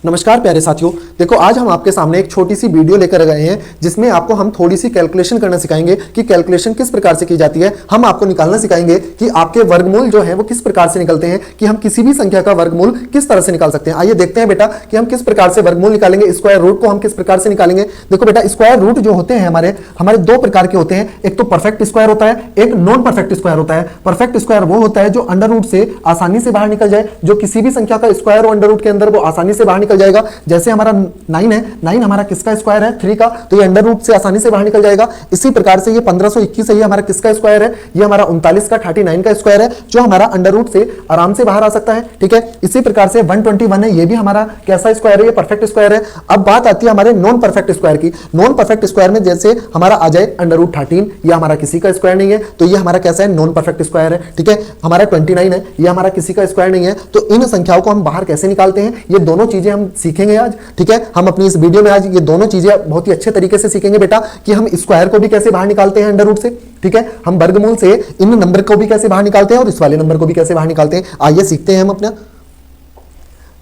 नमस्कार प्यारे साथियों, देखो आज हम आपके सामने एक छोटी सी वीडियो लेकर गए हैं जिसमें आपको हम थोड़ी सी कैलकुलेशन करना सिखाएंगे कि कैलकुलेशन किस प्रकार से की जाती है। हम आपको निकालना सिखाएंगे कि आपके वर्गमूल जो है वो किस प्रकार से निकलते हैं, कि हम किसी भी संख्या का वर्गमूल किस तरह से निकाल सकते हैं। आइए देखते हैं बेटा कि हम किस प्रकार से वर्गमूल निकालेंगे, स्क्वायर रूट को हम किस प्रकार से निकालेंगे। देखो बेटा, स्क्वायर रूट जो होते हैं हमारे दो प्रकार के होते हैं। एक तो परफेक्ट स्क्वायर होता है, एक नॉन परफेक्ट स्क्वायर होता है। परफेक्ट स्क्वायर वो होता है जो अंडर रूट से आसानी से बाहर निकल जाए, जो किसी भी संख्या का स्क्वायर अंडर रूट के अंदर वो आसानी से बाहर निकल जाएगा। जैसे हमारा 9 है, 9 हमारा किसका स्क्वायर है, 3 का, तो ये अंडर रूट से आसानी से बाहर निकल जाएगा। इसी प्रकार से ये 1521 है, ये हमारा किसका स्क्वायर है, ये हमारा 39 का 39 का स्क्वायर है, जो हमारा अंडर रूट से आराम से बाहर आ सकता है। ठीक है, इसी प्रकार से 121 है, ये भी हमारा कैसा स्क्वायर है, ये परफेक्ट स्क्वायर है। अब बात आती है हमारे नॉन परफेक्ट स्क्वायर की। नॉन परफेक्ट स्क्वायर में जैसे हमारा आ जाए अंडर रूट 13, ये हमारा किसी का स्क्वायर नहीं है, तो ये हमारा कैसा है, नॉन परफेक्ट स्क्वायर है। ठीक है, हमारा 29 है, ये हमारा किसी का स्क्वायर नहीं है। तो इन संख्याओं को हम बाहर कैसे निकालते हैं, ये दोनों चीजें हम सीखेंगे आज। ठीक है, हम अपनी इस वीडियो में आज ये दोनों चीजें बहुत ही अच्छे तरीके से सीखेंगे बेटा, कि हम स्क्वायर को भी कैसे बाहर निकालते हैं अंडर रूट से। ठीक है, हम वर्गमूल से इन नंबर को भी कैसे बाहर निकालते हैं और इस वाले नंबर को भी कैसे बाहर निकालते हैं। आइए सीखते हैं हम अपना।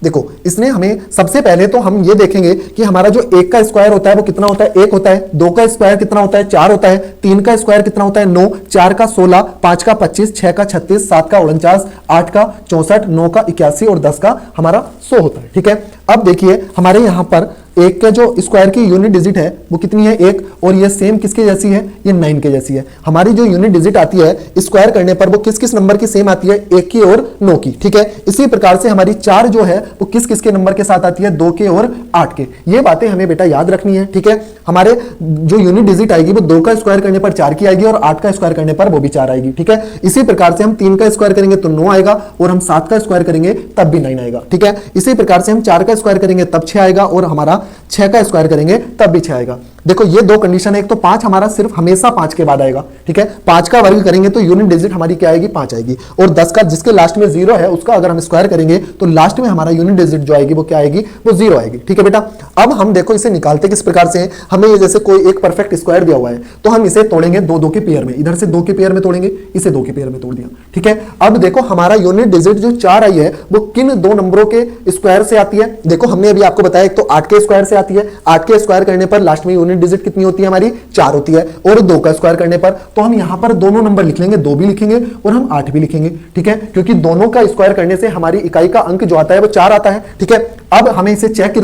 देखो, इसने हमें सबसे पहले तो हम ये देखेंगे कि हमारा जो 1 का स्क्वायर होता है वो कितना होता है, 1 होता है। 2 का स्क्वायर कितना होता है, 4 होता है। 3 का स्क्वायर कितना होता है, 9। 4 का 16, 5 का 25, 6 का 36, 7 का 49, 8 का 64, 9 का 81 और 10 का हमारा 100 होता है। ठीक है, अब देखिए हमारे यहां पर 1 का जो स्क्वायर की यूनिट डिजिट है वो कितनी है, 1, और ये सेम किसके जैसी है, ये 9 के जैसी है। हमारी जो यूनिट डिजिट आती है स्क्वायर करने पर वो किस किस नंबर की सेम आती है, 1 की और 9 की। ठीक है, इसी प्रकार से हमारी 4 जो है वो किस किस के नंबर के साथ आती है, 2 के और 8 के। ये बातें हमें बेटा याद रखनी है। ठीक है, हमारे जो यूनिट डिजिट आएगी वो 2 का स्क्वायर करने पर 4 की आएगी और 8 का स्क्वायर करने पर वो भी 4 आएगी। ठीक है, इसी प्रकार से हम 3 का स्क्वायर करेंगे तो 9 आएगा, और हम 7 का स्क्वायर करेंगे तब भी 9 आएगा। ठीक है, इसी प्रकार से हम 4 का स्क्वायर करेंगे तब 6 आएगा, और हमारा 6 का स्क्वायर करेंगे तब भी 6 आएगा। देखो ये दो कंडीशन है, एक तो 5 हमारा सिर्फ हमेशा 5 के बाद आएगा। ठीक है, 5 का वर्ग करेंगे तो यूनिट डिजिट हमारी क्या आएगी, 5 आएगी। और 10 का जिसके लास्ट में 0 है उसका अगर हम स्क्वायर करेंगे तो लास्ट में हमारा यूनिट डिजिट जो आएगी वो क्या आएगी, वो 0 आएगी। ठीक है बेटा, अब हम देखो इसे निकालते किस प्रकार से हैं। हमें ये जैसे कोई एक परफेक्ट स्क्वायर दिया हुआ है तो हम इसे तोड़ेंगे 2-2 के पेयर में, इधर से 2 के पेयर में तोड़ेंगे, इसे 2 के पेयर में तोड़ दिया। ठीक है, अब देखो हमारा यूनिट डिजिट जो 4 आई है वो किन दो नंबरों के स्क्वायर से आती है। देखो हमने अभी आपको बताया एक तो 8 के स्क्वायर से आती है, 8 के स्क्वायर करने पर लास्ट में यूनिट डिजिट कितनी होती है, हमारी 4 होती है। और 2 का स्क्वायर करने पर तो हम यहां पर दोनों नंबर लिख लेंगे, 2 भी लिखेंगे और हम 8 भी लिखेंगे। ठीक है, क्योंकि दोनों का स्क्वायर करने से हमारी इकाई का अंक जो आता है वो 4 आता है। ठीक है, अब हमें इसे चेक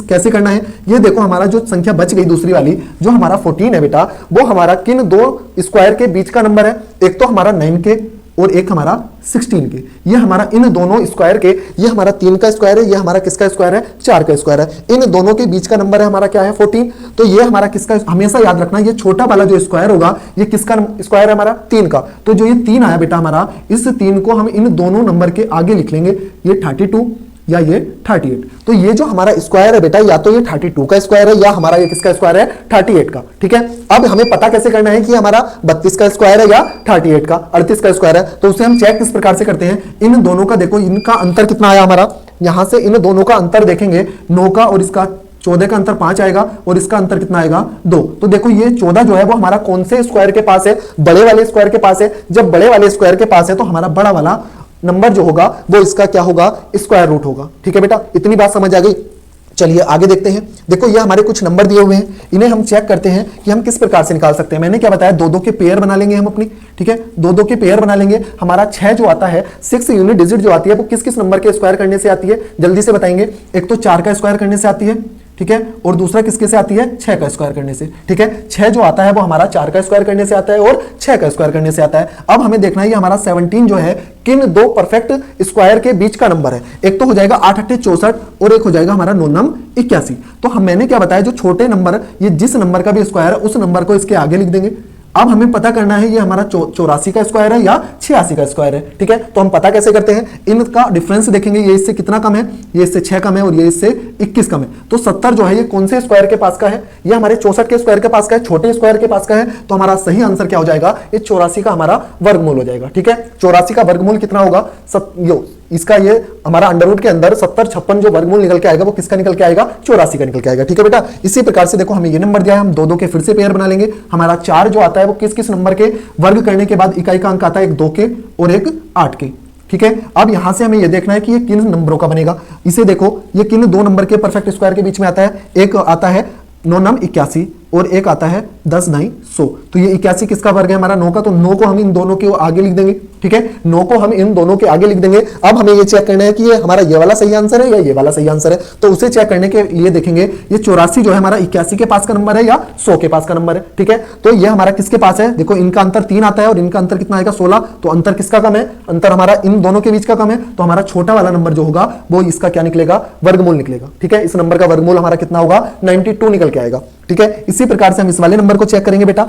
कैसे करना है, ये देखो हमारा जो संख्या बच गई दूसरी वाली जो हमारा 14 है बेटा, वो हमारा किन दो स्क्वायर के बीच का नंबर है। एक तो हमारा 9 के और एक हमारा 16 के। ये हमारा इन दोनों स्क्वायर के, ये हमारा 3 का स्क्वायर है, ये हमारा किसका स्क्वायर है, 4 का स्क्वायर है। इन दोनों के बीच का नंबर है हमारा क्या है, 14। तो ये हमारा किसका, हमेशा याद रखना ये छोटा वाला जो स्क्वायर होगा ये किसका स्क्वायर है, हमारा 3 का। तो जो ये 3 आया बेटा हमारा, इस 3 को हम इन दोनों नंबर के आगे लिख लेंगे, ये 32 या ये 38। तो ये जो हमारा स्क्वायर है बेटा, या तो ये 32 का स्क्वायर है या हमारा ये किसका स्क्वायर है, 38 का। ठीक है, अब हमें पता कैसे करना है कि हमारा 32 का स्क्वायर है या 38 का, 38 का स्क्वायर है। तो उसे हम चेक किस प्रकार से करते हैं, इन दोनों का देखो इनका अंतर कितना आया हमारा, यहां से इन दोनों का अंतर देखेंगे, 9 का और इसका 14 का अंतर 5 आएगा और इसका अंतर कितना आएगा, 2। तो देखो ये 14 जो है वो हमारा कौन से स्क्वायर के पास है, बड़े वाले स्क्वायर के पास है। जब बड़े वाले स्क्वायर के पास है तो हमारा बड़ा वाला नंबर जो होगा वो इसका क्या होगा, स्क्वायर रूट होगा। ठीक है बेटा, इतनी बात समझ आ गई। चलिए आगे देखते हैं। देखो ये हमारे कुछ नंबर दिए हुए हैं, इन्हें हम चेक करते हैं कि हम किस प्रकार से निकाल सकते हैं। मैंने क्या बताया, 2-2 के पेयर बना लेंगे हम अपनी। ठीक है, 2-2 के पेयर बना लेंगे। हमारा 6 जो आता है, 6 यूनिट डिजिट जो आती है वो किस किस नंबर के स्क्वायर करने से आती है, जल्दी से बताएंगे। एक तो 4 का स्क्वायर करने से आती है, ठीक है, और दूसरा किसके से आती है, 6 का स्क्वायर करने से। ठीक है, 6 जो आता है वो हमारा 4 का स्क्वायर करने से आता है और 6 का स्क्वायर करने से आता है। अब हमें देखना है ये हमारा 17 जो है किन दो परफेक्ट स्क्वायर के बीच का नंबर है। एक तो हो जाएगा 8 8 64 और एक हो जाएगा हमारा 9 9 81। तो हम मैंने क्या बताया, जो छोटे नंबर, ये जिस नंबर का भी स्क्वायर है उस नंबर को इसके आगे लिख देंगे। अब हमें पता करना है ये हमारा 84 का स्क्वायर है या 86 का स्क्वायर है। ठीक है, तो हम पता कैसे करते हैं, इनका डिफरेंस देखेंगे, ये इससे कितना कम है, ये इससे 6 कम है और ये इससे 21 कम है। तो 70 जो है ये कौन से स्क्वायर के पास का है, ये हमारे 64 के स्क्वायर के पास का है, छोटे स्क्वायर के पास का है। तो हमारा सही आंसर क्या हो जाएगा, ये 84 का हमारा वर्गमूल हो जाएगा। ठीक है, 84 का वर्गमूल कितना होगा, इसका ये हमारा अंडर रूट के अंदर 70 56 जो वर्गमूल निकल के आएगा वो किसका निकल के आएगा, 84 का निकल के आएगा। ठीक है बेटा, इसी प्रकार से देखो हमें ये नंबर दिया है, हम 2-2 के फिर से पेयर बना लेंगे। हमारा 4 जो आता है वो किस किस नंबर के वर्ग करने के बाद इकाई का अंक आता है, एक 2 के और एक 8 के। ठीक है। अब यहां से हमें यह देखना है कि ये किन नंबरों का बनेगा। इसे देखो, ये किन दो नंबर के परफेक्ट स्क्वायर के बीच में आता है। एक आता है 9 नम 81 और एक आता है 10 9 100। तो ये 81 किसका वर्ग है हमारा 9 का, तो 9 को हम इन दोनों के आगे लिख देंगे। ठीक है, 9 को हम इन दोनों के आगे लिख देंगे। अब हमें ये चेक करना है कि ये हमारा ये वाला सही आंसर है या ये वाला सही आंसर है। तो उसे चेक करने के लिए देखेंगे ये 84 जो है हमारा 81 के पास का नंबर है या 100 के पास का नंबर है। ठीक है, तो ये हमारा किसके पास है, देखो इनका अंतर 3 आता है और इनका अंतर कितना आएगा 16। तो अंतर किसका कम है, अंतर हमारा इन दोनों के बीच का कम है। तो हमारा छोटा वाला नंबर जो होगा वो इसका क्या निकलेगा, वर्गमूल निकलेगा। ठीक है, इस नंबर का वर्गमूल हमारा कितना होगा 92 निकल के आएगा। ठीक है, इसी प्रकार से हम इस वाले नंबर को चेक करेंगे बेटा।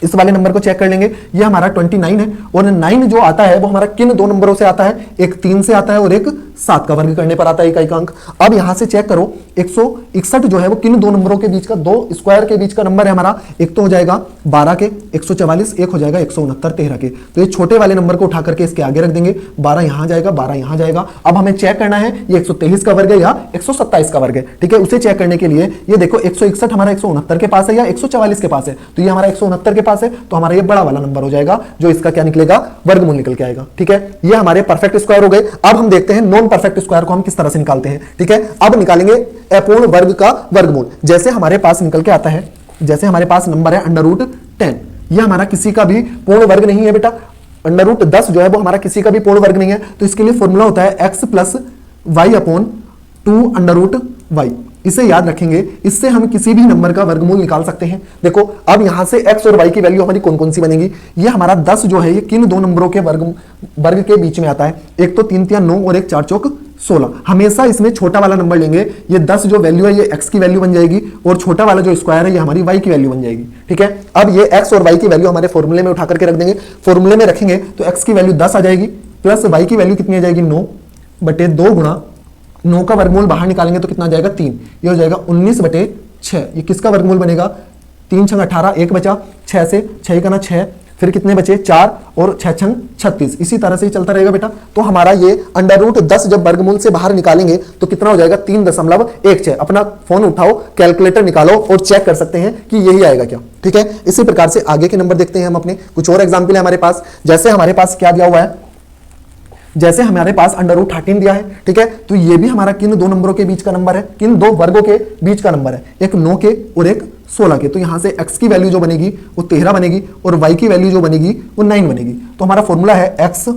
इस वाले नंबर को चेक कर लेंगे, ये हमारा 29 है और 9 जो आता है वो हमारा किन दो नंबरों से आता है, एक 3 से आता है और एक 7 का वर्ग करने पर आता है इकाई का अंक। अब यहां से चेक करो 161 जो है वो किन दो नंबरों के बीच का, दो स्क्वायर के बीच का नंबर है हमारा। एक तो हो जाएगा 12 के 144, एक हो जाएगा 169 13 के। तो ये छोटे वाले नंबर को उठा करके इसके आगे रख देंगे, 12 यहां जाएगा 12 यहां जाएगा। अब हमें चेक करना है ये 123 का वर्ग है या 127 का वर्ग है। ठीक है, उसे चेक करने के लिए ये देखो 161 हमारा 169 के पास है या 144 के पास है। तो ये हमारा 169 के पास है, तो हमारा ये बड़ा वाला नंबर हो जाएगा जो इसका क्या निकलेगा, वर्गमूल निकल के आएगा। ठीक है, ये हमारे परफेक्ट स्क्वायर हो गए। अब हम देखते हैं नॉन परफेक्ट स्क्वायर को हम किस तरह से निकालते हैं। ठीक है, अब निकालेंगे अपूर्ण वर्ग का वर्गमूल। जैसे हमारे पास निकल के आता है, जैसे हमारे पास नंबर है √10, ये हमारा किसी का भी पूर्ण वर्ग नहीं है बेटा। √10 जो है वो हमारा किसी का भी पूर्ण वर्ग नहीं है। तो इसके लिए फॉर्मूला होता है x + y/2 √y। इसे याद रखेंगे, इससे हम किसी भी नंबर का वर्गमूल निकाल सकते हैं। देखो अब यहां से x और y की वैल्यू हमारी कौन कौन सी बनेगी। ये हमारा 10 जो है ये किन दो नंबरों के वर्ग के बीच में आता है। एक तो 3 3 9 और एक 4 4 16। हमेशा इसमें छोटा वाला नंबर लेंगे। ये 10 जो वैल्यू है ये x की वैल्यू बन जाएगी और छोटा वाला जो स्क्वायर है ये हमारी y की वैल्यू बन जाएगी। ठीक है, अब ये x और y की वैल्यू हमारे फॉर्मूले में उठा करके रख देंगे। फॉर्मूले में रखेंगे तो x की वैल्यू 10 आ जाएगी प्लस y की वैल्यू कितनी आ जाएगी 9/2 गुणा 9 का वर्गमूल बाहर निकालेंगे तो कितना आ जाएगा 3। ये हो जाएगा 19/6। ये किसका वर्गमूल बनेगा, 3 6 18, 1 बचा 6 से 6 का ना 6, फिर कितने बचे 4 और 6 6 36। इसी तरह से ही चलता रहेगा बेटा। तो हमारा ये √10 जब वर्गमूल से बाहर निकालेंगे तो कितना हो जाएगा 3.16। अपना फोन उठाओ, कैलकुलेटर निकालो और चेक कर सकते हैं कि यही आएगा क्या। ठीक है, इसी प्रकार से आगे के नंबर देखते हैं हम अपने। कुछ और एग्जाम्पल है हमारे पास। जैसे हमारे पास क्या दिया हुआ है, जैसे हमारे पास √13 दिया है। ठीक है, तो ये भी हमारा किन दो नंबरों के बीच का नंबर है, किन दो वर्गों के बीच का नंबर है, एक 9 के और एक 16 के। तो यहां से x की वैल्यू जो बनेगी वो 13 बनेगी और y की वैल्यू जो बनेगी वो 9 बनेगी। तो हमारा फॉर्मूला है x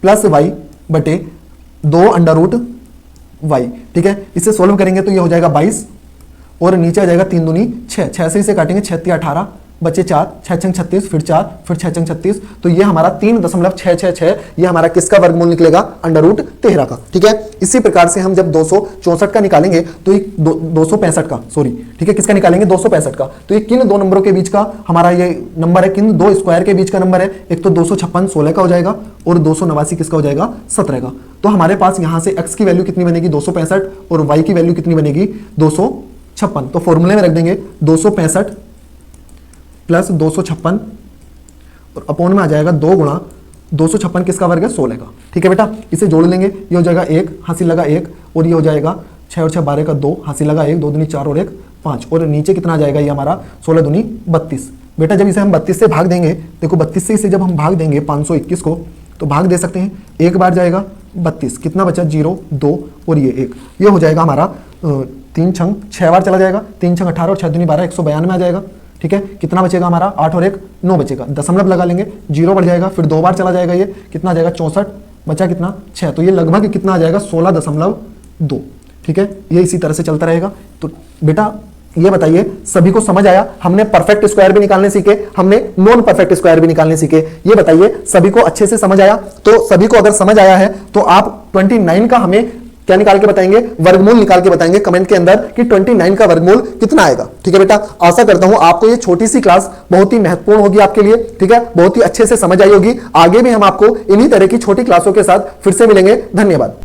+ y/2 √y। ठीक है, इसे सोल्व करेंगे तो ये हो जाएगा 22 और नीचे आ जाएगा 3 दूनी 6, 6 से इसे काटेंगे 6 3 18, बचे 4, 6 6 36, फिर 4, फिर 6 6 36। तो ये हमारा 3.666 ये हमारा किसका वर्गमूल निकलेगा, √13 का। ठीक है, इसी प्रकार से हम जब 264 का निकालेंगे तो ये 265 का, सॉरी ठीक है, किसका निकालेंगे 265 का। तो ये किन दो नंबरों के बीच का हमारा ये नंबर है, किन दो स्क्वायर के बीच का नंबर है। एक तो 256 16 का हो जाएगा और 289 किसका हो जाएगा 17 का। तो हमारे पास यहाँ से x की वैल्यू कितनी बनेगी 265 और y की वैल्यू कितनी बनेगी 256। तो फॉर्मूले में रख देंगे 265 + 256 और अपोन में आ जाएगा 2 गुणा 256 किसका वर्ग है 16 का। ठीक है बेटा, इसे जोड़ लेंगे, ये हो जाएगा 1 हासिल लगा 1 और ये हो जाएगा 6 और 6 12 का 2 हासिल लगा 1, 2 दूनी 4 और 1 5 और नीचे कितना आ जाएगा ये हमारा 16 दूनी 32। बेटा जब इसे हम 32 से भाग देंगे, देखो 32 से इसे जब हम भाग देंगे 521 को तो भाग दे सकते हैं। एक बार जाएगा 32, कितना बचा 0 2 और ये 1, ये हो जाएगा हमारा 3 छंग 6 बार चला जाएगा, 3 छंग 18 और 6 दूनी 12 192 आ जाएगा। ठीक है, कितना बचेगा हमारा 8 और 1 9 बचेगा, दशमलव लगा लेंगे, 0 बढ़ जाएगा, फिर 2 बार चला जाएगा, ये कितना आ जाएगा 64, बचा कितना 6। तो ये लगभग कितना आ जाएगा 16.2। ठीक है, ये इसी तरह से चलता रहेगा। तो बेटा ये बताइए सभी को समझ आया। हमने परफेक्ट स्क्वायर भी निकालने सीखे, हमने नॉन परफेक्ट स्क्वायर भी निकालने सीखे। ये बताइए सभी को अच्छे से समझ आया। तो सभी को अगर समझ आया है तो आप 29 का हमें क्या निकाल के बताएंगे, वर्गमूल निकाल के बताएंगे कमेंट के अंदर कि 29 का वर्गमूल कितना आएगा। ठीक है बेटा, आशा करता हूं आपको ये छोटी सी क्लास बहुत ही महत्वपूर्ण होगी आपके लिए। ठीक है, बहुत ही अच्छे से समझ आई होगी। आगे भी हम आपको इन्हीं तरह की छोटी क्लासों के साथ फिर से मिलेंगे। धन्यवाद।